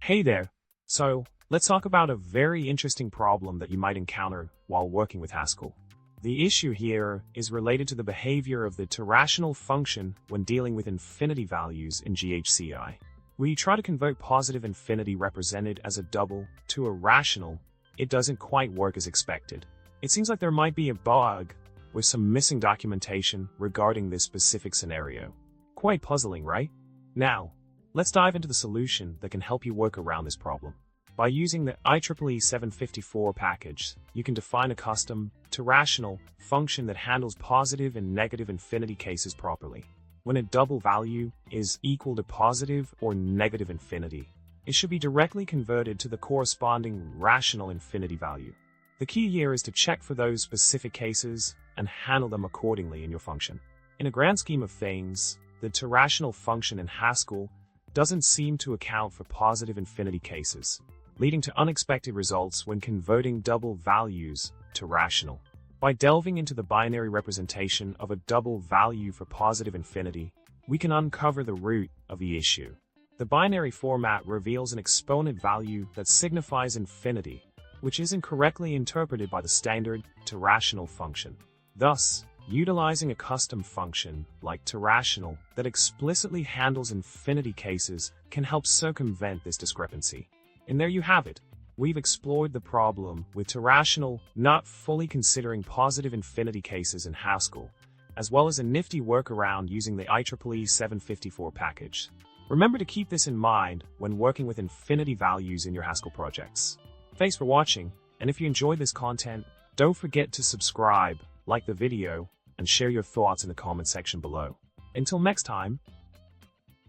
Hey there. So, let's talk about a very interesting problem that you might encounter while working with Haskell. The issue here is related to the behavior of the toRational function when dealing with infinity values in GHCI. When you try to convert positive infinity represented as a double to a rational, it doesn't quite work as expected. It seems like there might be a bug with some missing documentation regarding this specific scenario. Quite puzzling, right? Now, let's dive into the solution that can help you work around this problem. By using the IEEE 754 package, you can define a custom toRational function that handles positive and negative infinity cases properly. When a double value is equal to positive or negative infinity, it should be directly converted to the corresponding rational infinity value. The key here is to check for those specific cases and handle them accordingly in your function. In a grand scheme of things, the toRational function in Haskell doesn't seem to account for positive infinity cases, leading to unexpected results when converting double values to rational. By delving into the binary representation of a double value for positive infinity, we can uncover the root of the issue. The binary format reveals an exponent value that signifies infinity, which is incorrectly interpreted by the standard toRational function. Thus, utilizing a custom function like toRational that explicitly handles infinity cases can help circumvent this discrepancy. And there you have it. We've explored the problem with toRational not fully considering positive infinity cases in Haskell, as well as a nifty workaround using the IEEE 754 package. Remember to keep this in mind when working with infinity values in your Haskell projects. Thanks for watching, and if you enjoyed this content, don't forget to subscribe, like the video, and share your thoughts in the comment section below. Until next time,